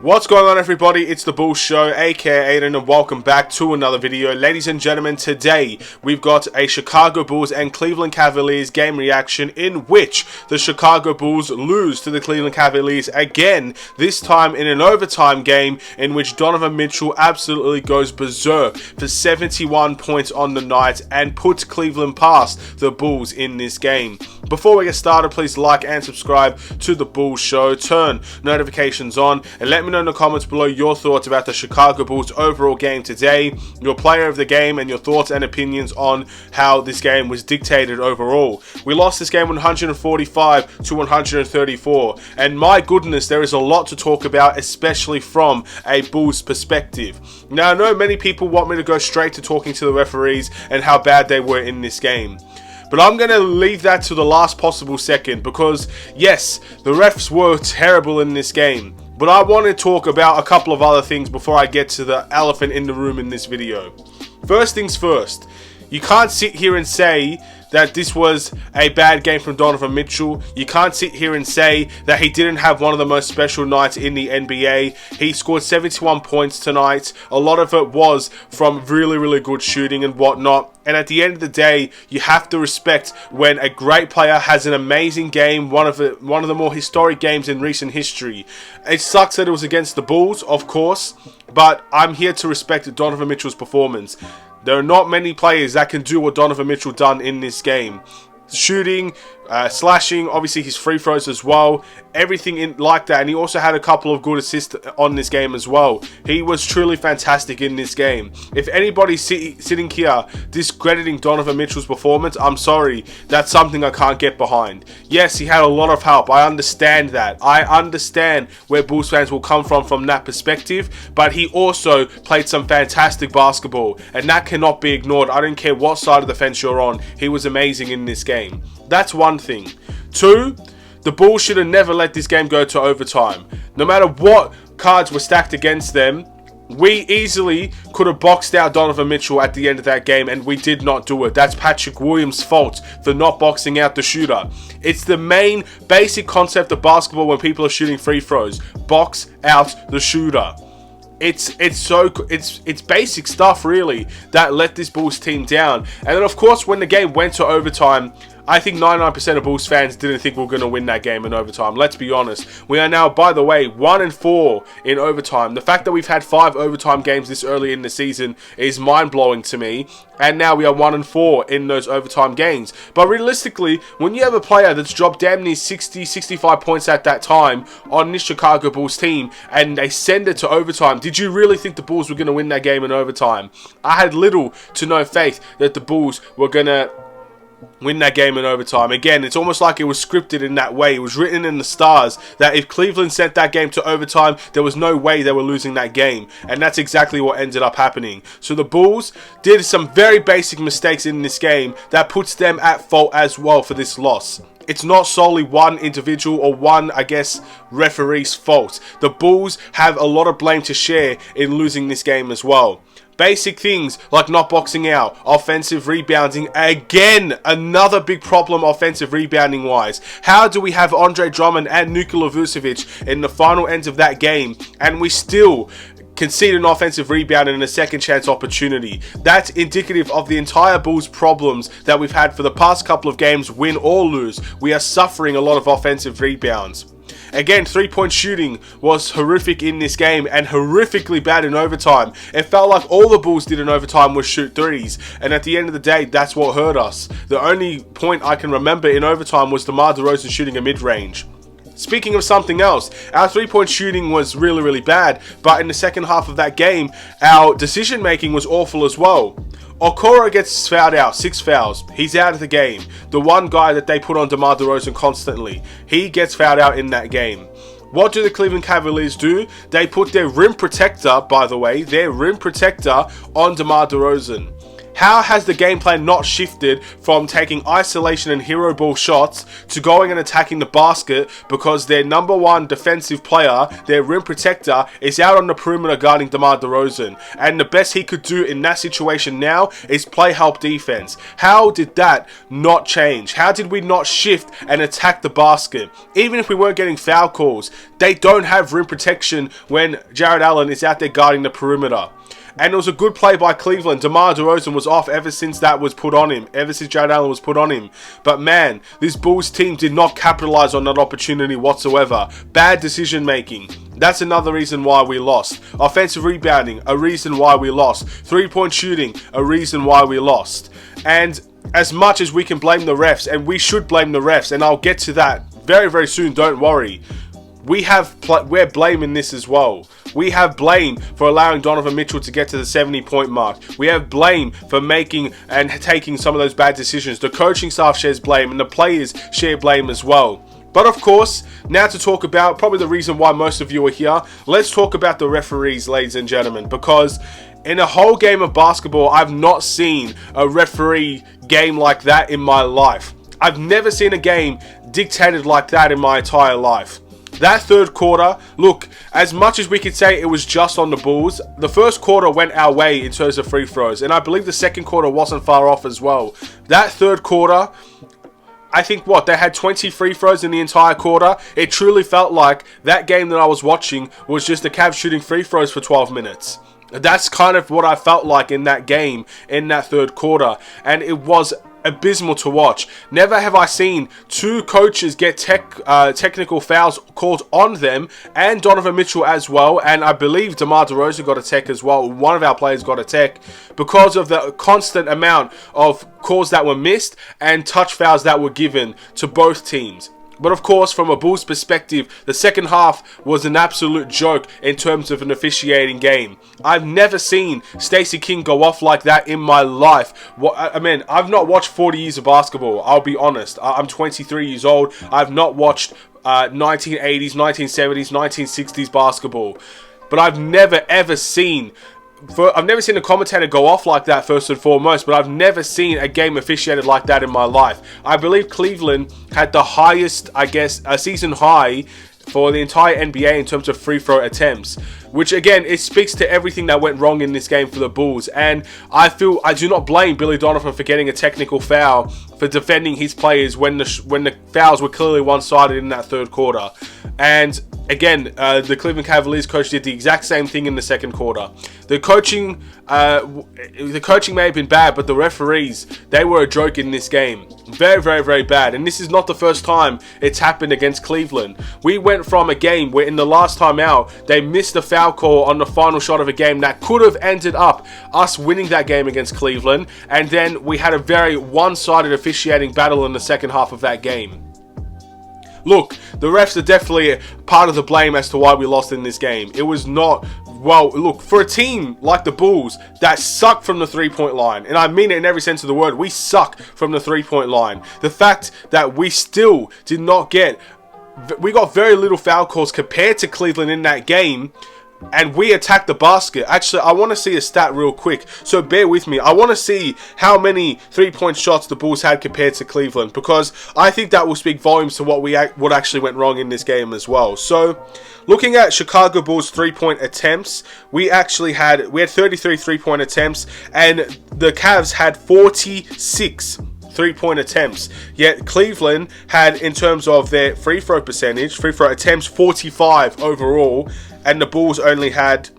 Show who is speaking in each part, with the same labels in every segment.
Speaker 1: What's going on, everybody? It's the Bulls Show, aka Aiden, and welcome back to another video. Ladies and gentlemen, today we've got a Chicago Bulls and Cleveland Cavaliers game reaction in which the Chicago Bulls lose to the Cleveland Cavaliers again, this time in an overtime game in which Donovan Mitchell absolutely goes berserk for 71 points on the night and puts Cleveland past the Bulls in this game. Before we get started, please like and subscribe to the Bulls Show, turn notifications on, and let me know in the comments below your thoughts about the Chicago Bulls overall game today, your player of the game, and your thoughts and opinions on how this game was dictated overall. We lost this game 145 to 134, and my goodness, there is a lot to talk about, especially from a Bulls perspective. Now, I know many people want me to go straight to talking to the referees and how bad they were in this game, but I'm going to leave that to the last possible second because, yes, the refs were terrible in this game. But I want to talk about a couple of other things before I get to the elephant in the room in this video. First things first, you can't sit here and say that this was a bad game from Donovan Mitchell. You can't sit here and say that he didn't have one of the most special nights in the NBA. He scored 71 points tonight. A lot of it was from really good shooting and whatnot. And at the end of the day, you have to respect when a great player has an amazing game, one of the more historic games in recent history. It sucks that it was against the Bulls, of course, but I'm here to respect Donovan Mitchell's performance. There are not many players that can do what Donovan Mitchell done in this game. Shooting, slashing, obviously his free throws as well, everything like that, and he also had a couple of good assists on this game as well. He was truly fantastic in this game. If anybody's sitting here discrediting Donovan Mitchell's performance, I'm sorry, that's something I can't get behind. Yes, he had a lot of help, I understand that. I understand where Bulls fans will come from that perspective, but he also played some fantastic basketball, and that cannot be ignored. I don't care what side of the fence you're on, he was amazing in this game. That's one thing. Two, the Bulls should have never let this game go to overtime. No matter what cards were stacked against them, we easily could have boxed out Donovan Mitchell at the end of that game, and we did not do it. That's Patrick Williams' fault for not boxing out the shooter. It's the main basic concept of basketball when people are shooting free throws. Box out the shooter. It's basic stuff really that let this Bulls team down. And then of course when the game went to overtime, I think 99% of Bulls fans didn't think we were going to win that game in overtime. Let's be honest. We are now, by the way, 1-4 in overtime. The fact that we've had 5 overtime games this early in the season is mind-blowing to me. And now we are 1-4 in those overtime games. But realistically, when you have a player that's dropped damn near 60, 65 points at that time on this Chicago Bulls team, and they send it to overtime, did you really think the Bulls were going to win that game in overtime? I had little to no faith that the Bulls were going to win that game in overtime. Again, it's almost like it was scripted in that way. It was written in the stars that if Cleveland sent that game to overtime, there was no way they were losing that game. And that's exactly what ended up happening. So the Bulls did some very basic mistakes in this game that puts them at fault as well for this loss. It's not solely one individual or one, I guess, referee's fault. The Bulls have a lot of blame to share in losing this game as well. Basic things like not boxing out, offensive rebounding, again, another big problem offensive rebounding wise. How do we have Andre Drummond and Nikola Vucevic in the final ends of that game and we still concede an offensive rebound and a second chance opportunity? That's indicative of the entire Bulls problems that we've had for the past couple of games, win or lose. We are suffering a lot of offensive rebounds. Again, three-point shooting was horrific in this game and horrifically bad in overtime. It felt like all the Bulls did in overtime was shoot threes, and at the end of the day, that's what hurt us. The only point I can remember in overtime was DeMar DeRozan shooting a mid-range. Speaking of something else, our three-point shooting was really bad, but in the second half of that game, our decision-making was awful as well. Okoro gets fouled out, 6 fouls. He's out of the game. The one guy that they put on DeMar DeRozan constantly, he gets fouled out in that game. What do the Cleveland Cavaliers do? They put their rim protector, by the way, their rim protector on DeMar DeRozan. How has the game plan not shifted from taking isolation and hero ball shots to going and attacking the basket because their number one defensive player, their rim protector, is out on the perimeter guarding DeMar DeRozan, and the best he could do in that situation now is play help defense? How did that not change? How did we not shift and attack the basket? Even if we weren't getting foul calls, they don't have rim protection when Jared Allen is out there guarding the perimeter. And it was a good play by Cleveland. DeMar DeRozan was off ever since that was put on him. Ever since Jared Allen was put on him. But man, this Bulls team did not capitalize on that opportunity whatsoever. Bad decision making. That's another reason why we lost. Offensive rebounding, a reason why we lost. 3-point shooting, a reason why we lost. And as much as we can blame the refs, and we should blame the refs, and I'll get to that very, very soon, don't worry. We're blaming this as well. We have blame for allowing Donovan Mitchell to get to the 70-point mark. We have blame for making and taking some of those bad decisions. The coaching staff shares blame and the players share blame as well. But of course, now to talk about probably the reason why most of you are here, let's talk about the referees, ladies and gentlemen, because in a whole game of basketball, I've not seen a referee game like that in my life. I've never seen a game dictated like that in my entire life. That third quarter, look, as much as we could say it was just on the Bulls, the first quarter went our way in terms of free throws, and I believe the second quarter wasn't far off as well. That third quarter, I think they had 20 free throws in the entire quarter. It truly felt like that game that I was watching was just the Cavs shooting free throws for 12 minutes. That's kind of what I felt like in that game, in that third quarter, and it was abysmal to watch. Never have I seen two coaches get technical fouls called on them, and Donovan Mitchell as well, and I believe DeMar DeRozan got a tech as well. One of our players got a tech because of the constant amount of calls that were missed and touch fouls that were given to both teams. But of course, from a Bulls perspective, the second half was an absolute joke in terms of an officiating game. I've never seen Stacey King go off like that in my life. I mean, I've not watched 40 years of basketball, I'll be honest. I'm 23 years old. I've not watched 1980s, 1970s, 1960s basketball. But I've never ever seen a commentator go off like that, first and foremost, but I've never seen a game officiated like that in my life. I believe Cleveland had the highest, a season high for the entire NBA in terms of free throw attempts, which again, it speaks to everything that went wrong in this game for the Bulls. And I do not blame Billy Donovan for getting a technical foul for defending his players when the fouls were clearly one-sided in that third quarter. And again, the Cleveland Cavaliers coach did the exact same thing in the second quarter. The coaching may have been bad, but the referees, they were a joke in this game. Very, very, very bad. And this is not the first time it's happened against Cleveland. We went from a game where in the last time out, they missed a foul call on the final shot of a game that could have ended up us winning that game against Cleveland. And then we had a very one-sided officiating battle in the second half of that game. Look, the refs are definitely part of the blame as to why we lost in this game. It was not, well, look, for a team like the Bulls that suck from the three-point line, and I mean it in every sense of the word, we suck from the three-point line. The fact that we still did not we got very little foul calls compared to Cleveland in that game, and we attacked the basket. Actually, I want to see a stat real quick, so bear with me. I want to see how many three-point shots the Bulls had compared to Cleveland, because I think that will speak volumes to what actually went wrong in this game as well. So, looking at Chicago Bulls three-point attempts, we had 33 three-point attempts, and the Cavs had 46 three-point attempts. Yet Cleveland had, in terms of their free throw attempts, 45 overall, and the Bulls only had,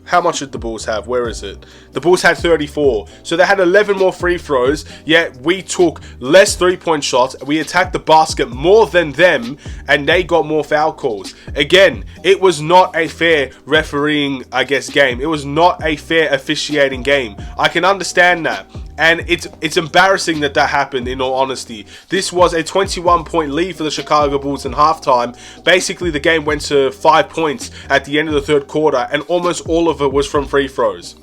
Speaker 1: how much did the Bulls have? Where is it? The Bulls had 34. So they had 11 more free throws, yet we took less three-point shots. We attacked the basket more than them, and they got more foul calls. Again, it was not a fair refereeing, game. It was not a fair officiating game. I can understand that. And it's embarrassing that happened, in all honesty. This was a 21-point lead for the Chicago Bulls in halftime. Basically, the game went to 5 points at the end of the third quarter, and almost all of it was from free throws.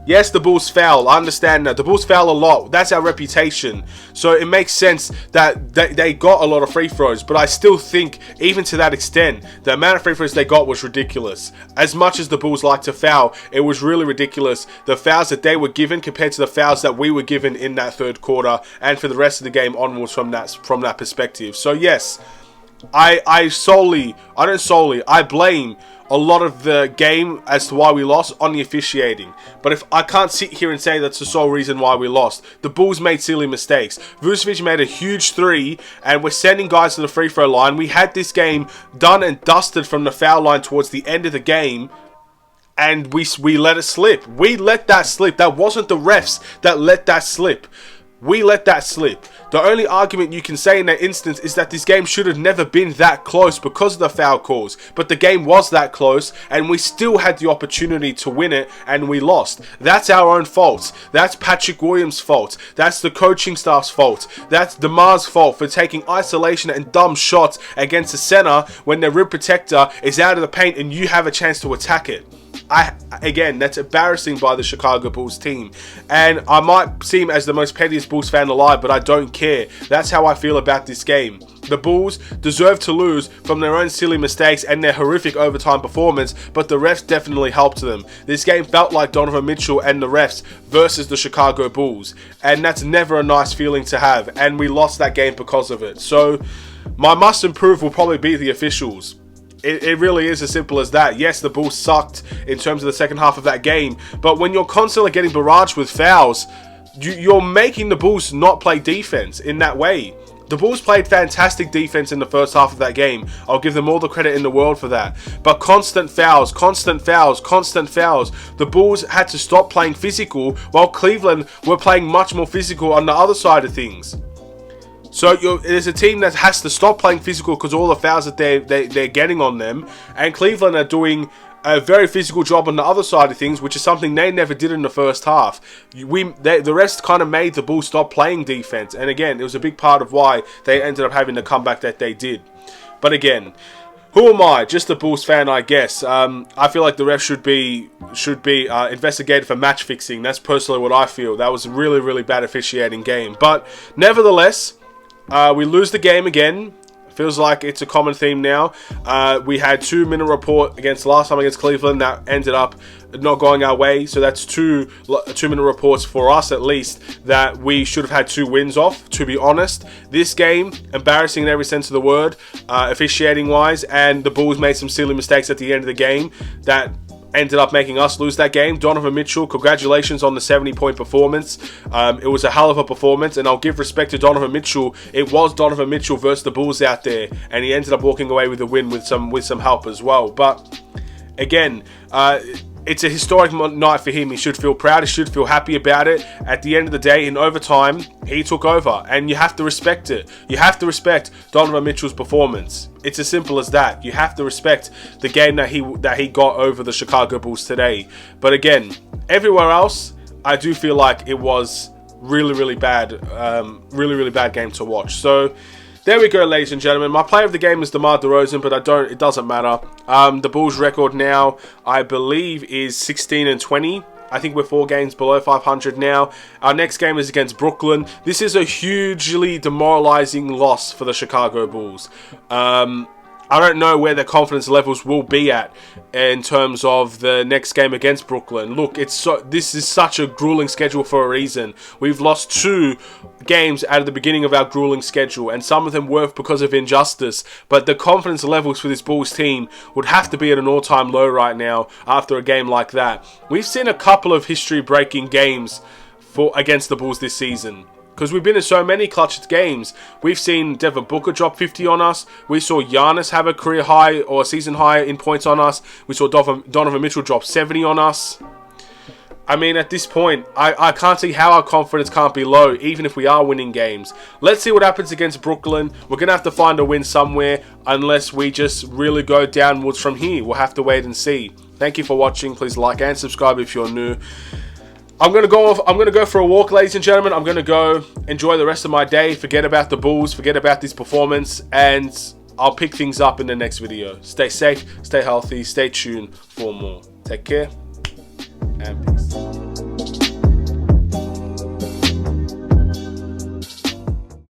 Speaker 1: Yes, the Bulls foul. I understand that. The Bulls foul a lot. That's our reputation. So it makes sense that they got a lot of free throws. But I still think, even to that extent, the amount of free throws they got was ridiculous. As much as the Bulls like to foul, it was really ridiculous. The fouls that they were given compared to the fouls that we were given in that third quarter and for the rest of the game onwards from that perspective. So yes, I blame a lot of the game as to why we lost on the officiating. But if I can't sit here and say that's the sole reason why we lost. The Bulls made silly mistakes. Vucevic made a huge three, and we're sending guys to the free throw line. We had this game done and dusted from the foul line towards the end of the game, and we let it slip. We let that slip. That wasn't the refs that let that slip. We let that slip. The only argument you can say in that instance is that this game should have never been that close because of the foul calls. But the game was that close, and we still had the opportunity to win it, and we lost. That's our own fault. That's Patrick Williams' fault. That's the coaching staff's fault. That's DeMar's fault for taking isolation and dumb shots against the center when their rim protector is out of the paint and you have a chance to attack it. Again, that's embarrassing by the Chicago Bulls team. And I might seem as the most pettiest Bulls fan alive, but I don't care. That's how I feel about this game. The Bulls deserve to lose from their own silly mistakes and their horrific overtime performance, but the refs definitely helped them. This game felt like Donovan Mitchell and the refs versus the Chicago Bulls. And that's never a nice feeling to have. And we lost that game because of it. So my must improve will probably be the officials. It really is as simple as that. Yes, the Bulls sucked in terms of the second half of that game, but when you're constantly getting barraged with fouls, you're making the Bulls not play defense in that way. The Bulls played fantastic defense in the first half of that game. I'll give them all the credit in the world for that. But constant fouls, constant fouls, constant fouls. The Bulls had to stop playing physical while Cleveland were playing much more physical on the other side of things. So there's a team that has to stop playing physical because all the fouls that they're getting on them, and Cleveland are doing a very physical job on the other side of things, which is something they never did in the first half. The rest kind of made the Bulls stop playing defense, and again, it was a big part of why they ended up having the comeback that they did. But again, who am I? Just a Bulls fan, I guess. I feel like the ref should be investigated for match fixing. That's personally what I feel. That was a really, really bad officiating game. But nevertheless, we lose the game again. Feels like it's a common theme now. We had 2-minute report against last time against Cleveland that ended up not going our way. So that's two 2-minute reports for us at least that we should have had 2 wins off, to be honest. This game, embarrassing in every sense of the word, officiating wise, and the Bulls made some silly mistakes at the end of the game that ended up making us lose that game. Donovan Mitchell, congratulations on the 70-point performance. It was a hell of a performance, and I'll give respect to Donovan Mitchell. It was Donovan Mitchell versus the Bulls out there, and he ended up walking away with a win with some help as well. But again, it's a historic night for him. He should feel proud. He should feel happy about it. At the end of the day, in overtime, he took over, and you have to respect it. You have to respect Donovan Mitchell's performance. It's as simple as that. You have to respect the game that he got over the Chicago Bulls today. But again, everywhere else, I do feel like it was really, really bad. Really bad game to watch. So there we go, ladies and gentlemen. My player of the game is DeMar DeRozan, but it doesn't matter. The Bulls' record now, I believe, is 16-20. I think we're 4 games below 500 now. Our next game is against Brooklyn. This is a hugely demoralizing loss for the Chicago Bulls. I don't know where their confidence levels will be at in terms of the next game against Brooklyn. Look, this is such a grueling schedule for a reason. We've lost 2 games out of the beginning of our grueling schedule, and some of them were because of injustice. But the confidence levels for this Bulls team would have to be at an all-time low right now after a game like that. We've seen a couple of history-breaking games against the Bulls this season, because we've been in so many clutch games. We've seen Devin Booker drop 50 on us. We saw Giannis have a career high or a season high in points on us. We saw Donovan Mitchell drop 70 on us. I mean, at this point, I can't see how our confidence can't be low, even if we are winning games. Let's see what happens against Brooklyn. We're going to have to find a win somewhere, unless we just really go downwards from here. We'll have to wait and see. Thank you for watching. Please like and subscribe if you're new. I'm going to go for a walk, ladies and gentlemen. I'm going to go enjoy the rest of my day. Forget about the Bulls. Forget about this performance. And I'll pick things up in the next video. Stay safe. Stay healthy. Stay tuned for more. Take care. and peace.